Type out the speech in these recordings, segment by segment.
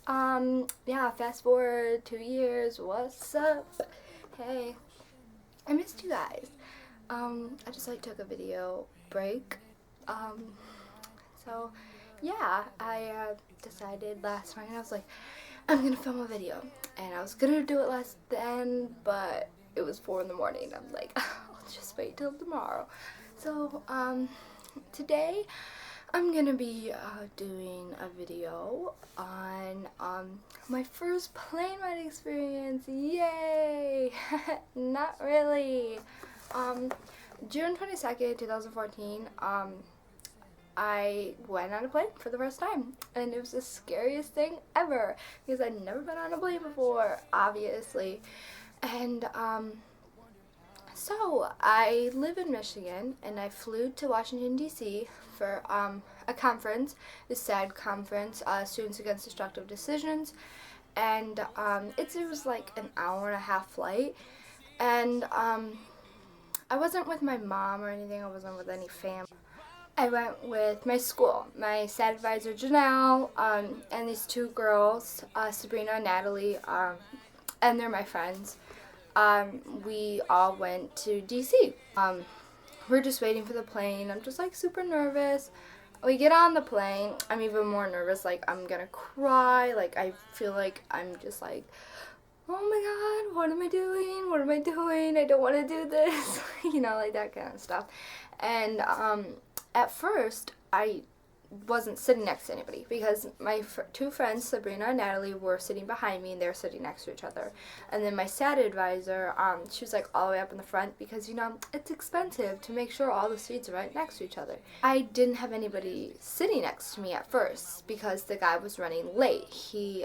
Yeah, fast forward 2 years, what's up? Hey, I missed you guys. I just like took a video break. Um, so yeah, I decided last night, I was like, I'm gonna film a video. And I was gonna do it last then, but it was 4 in the morning. I'm like, I'll just wait till tomorrow. So, today I'm gonna be doing a video on my first plane ride experience. Yay! Not really. Um, June 22nd, 2014, I went on a plane for the first time, and it was the scariest thing ever because I'd never been on a plane before, obviously. And so I live in Michigan, and I flew to Washington D.C. for a conference, the SAD conference, Students Against Destructive Decisions, and it was like an hour and a half flight, and I wasn't with my mom or anything. I wasn't with any family. I went with my school, my SAD advisor Janelle, and these two girls, Sabrina and Natalie, and they're my friends. We all went to DC. We're just waiting for the plane. I'm just like super nervous. We get on the plane. I'm even more nervous. Like I'm gonna cry. Like I feel like I'm just like, oh my god, what am I doing? What am I doing? I don't want to do this. You know, like that kind of stuff. And at first, I wasn't sitting next to anybody because my two friends, Sabrina and Natalie, were sitting behind me and they were sitting next to each other. And then my SAD advisor, she was like all the way up in the front because, you know, it's expensive to make sure all the seats are right next to each other. I didn't have anybody sitting next to me at first because the guy was running late. He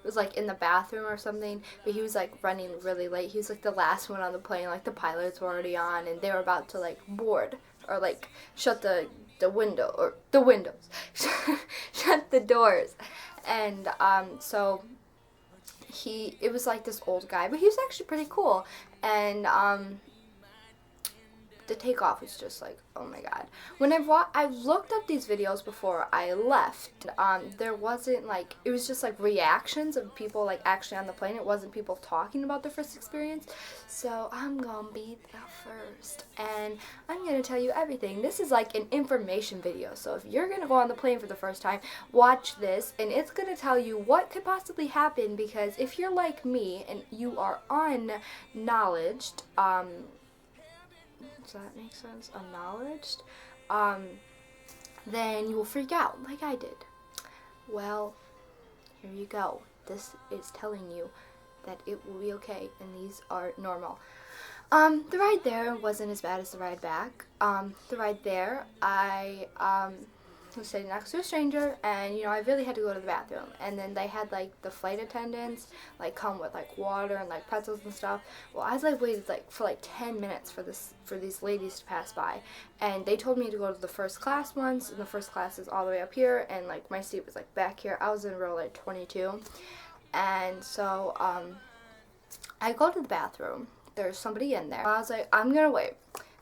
was like in the bathroom or something, but he was like running really late. He was like the last one on the plane. Like the pilots were already on and they were about to like board or like shut the window or the windows shut the doors. And so it was like this old guy, but he was actually pretty cool. And the takeoff was just like, oh my god. When I looked up these videos before I left, there wasn't like, it was just like reactions of people like actually on the plane. It wasn't people talking about their first experience. So I'm gonna be the first, and I'm gonna tell you everything. This is like an information video, so if you're gonna go on the plane for the first time, watch this, and it's gonna tell you what could possibly happen, because if you're like me and you are unknowledged, does that make sense? Unknowledged, then you will freak out like I did. Well, here you go. This is telling you that it will be okay, and these are normal. The ride there wasn't as bad as the ride back. The ride there, I was sitting next to a stranger, and you know, I really had to go to the bathroom, and then they had like the flight attendants like come with like water and like pretzels and stuff. Well, I was like waited like for like 10 minutes for these ladies to pass by, and they told me to go to the first class ones, and the first class is all the way up here, and like my seat was like back here. I was in row like 22, and so I go to the bathroom. There's somebody in there. I was like, I'm gonna wait.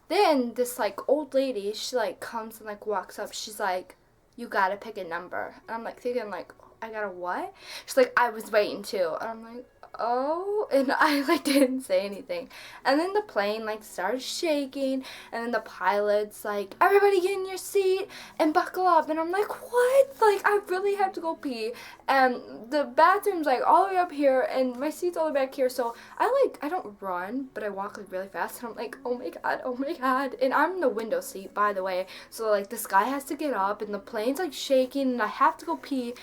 Then this like old lady, she like comes and like walks up. She's like, you gotta pick a number. And I'm like thinking like, I gotta what? She's like, I was waiting too. And I'm like, oh, and I like didn't say anything. And then the plane like started shaking, and then the pilot's like, everybody get in your seat and buckle up. And I'm like, what? Like I really have to go pee, and the bathroom's like all the way up here and my seat's all the way back here. So I don't run, but I walk like really fast, and I'm like, oh my god. And I'm in the window seat, by the way, so like this guy has to get up and the plane's like shaking and I have to go pee.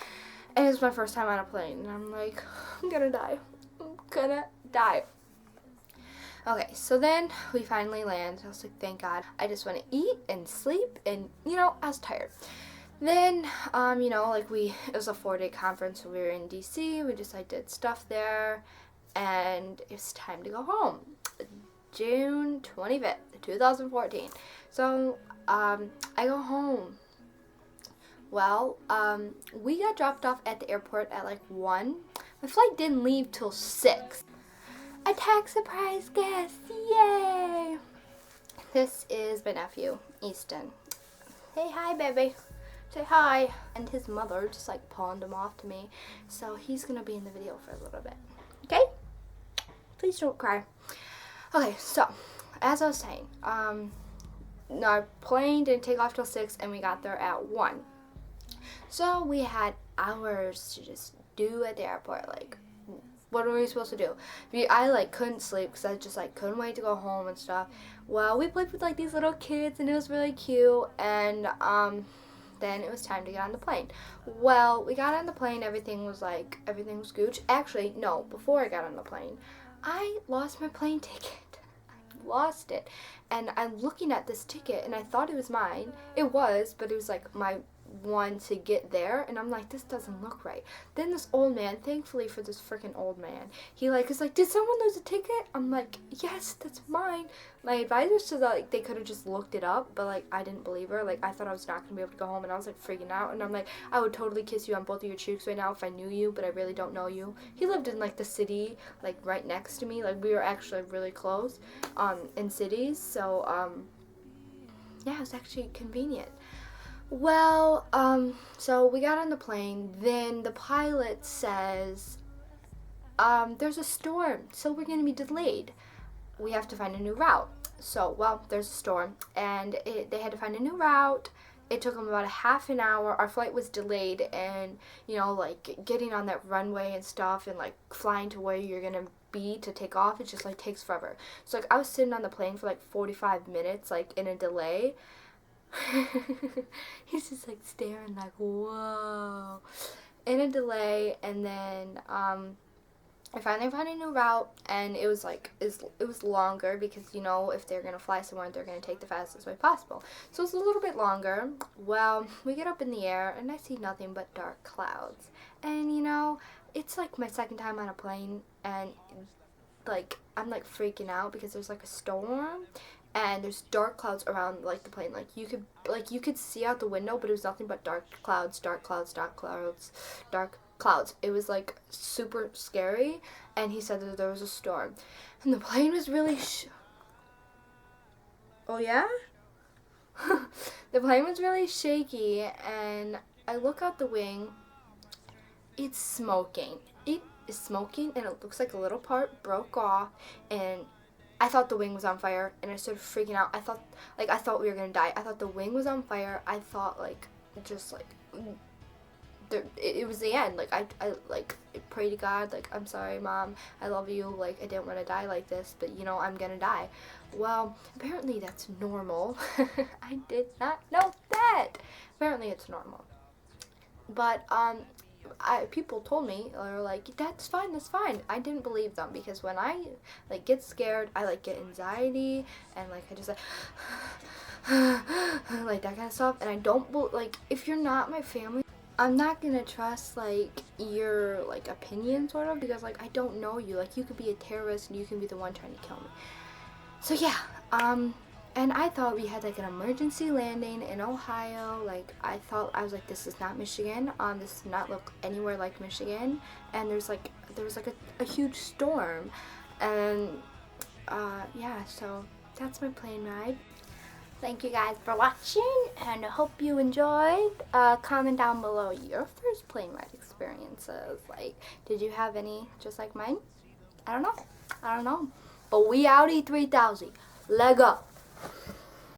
And it's my first time on a plane, and I'm like, I'm gonna die. I'm gonna die. Okay, so then we finally land. I was like, thank God. I just want to eat and sleep, and, you know, I was tired. Then, you know, like it was a 4-day conference, so we were in DC. We just, like, did stuff there, and it was time to go home. June 25th, 2014. So, I go home. Well, we got dropped off at the airport at like 1. My flight didn't leave till 6. Attack surprise guest! Yay! This is my nephew, Easton. Hey, hi, baby. say hi. And his mother just like pawned him off to me. So he's gonna be in the video for a little bit. Okay? Please don't cry. Okay, so as I was saying, our plane didn't take off till 6 and we got there at 1. So we had hours to just do at the airport. Like, what were we supposed to do? I like couldn't sleep because I just like couldn't wait to go home and stuff. Well, we played with like these little kids and it was really cute. And then it was time to get on the plane. Well, we got on the plane. Everything was gooch. Actually, no. Before I got on the plane, I lost my plane ticket. I lost it, and I'm looking at this ticket and I thought it was mine. It was, but it was like my one to get there, and I'm like, this doesn't look right. Then this old man, thankfully for this freaking old man, he like is like, did someone lose a ticket? I'm like, yes, that's mine. My advisor said that like they could have just looked it up, but like I didn't believe her. Like I thought I was not gonna be able to go home, and I was like freaking out, and I'm like, I would totally kiss you on both of your cheeks right now if I knew you, but I really don't know you. He lived in like the city, like right next to me. Like we were actually really close in cities, so yeah, it was actually convenient. Well, so we got on the plane, then the pilot says, there's a storm, so we're going to be delayed. We have to find a new route. So, well, there's a storm, and they had to find a new route. It took them about a half an hour. Our flight was delayed, and, you know, like, getting on that runway and stuff, and, like, flying to where you're going to be to take off, it just, like, takes forever. So, like, I was sitting on the plane for, like, 45 minutes, like, in a delay. He's just like staring like, whoa, in a delay. And then I finally found a new route, and it was like it was longer because, you know, if they're gonna fly somewhere, they're gonna take the fastest way possible, so it's a little bit longer. Well, we get up in the air and I see nothing but dark clouds, and you know, it's like my second time on a plane, and like I'm like freaking out because there's like a storm and there's dark clouds around like the plane. Like you could see out the window, but it was nothing but dark clouds, dark clouds, dark clouds, dark clouds. It was like super scary. And he said that there was a storm, and the plane was really oh yeah. The plane was really shaky, and I look out the wing. It's smoking. It is smoking, and it looks like a little part broke off, and I thought the wing was on fire, and I started freaking out. I thought we were gonna die. I thought the wing was on fire. I thought it was the end. Like I pray to God, like, I'm sorry, Mom, I love you, like I didn't want to die like this, but you know, I'm gonna die. Well, apparently that's normal. I did not know that. Apparently it's normal. But people told me, they were like, that's fine. I didn't believe them, because when I like get scared, I like get anxiety, and like I just like like that kind of stuff, and I don't like, if you're not my family, I'm not gonna trust like your like opinion, sort of, because like I don't know you. Like, you could be a terrorist and you can be the one trying to kill me. So yeah, and I thought we had like an emergency landing in Ohio. Like I was like, this is not Michigan. This does not look anywhere like Michigan. And there was like a huge storm, and yeah. So that's my plane ride. Thank you guys for watching, and I hope you enjoyed. Comment down below your first plane ride experiences. Like, did you have any just like mine? I don't know. But we out E3000. Leg up.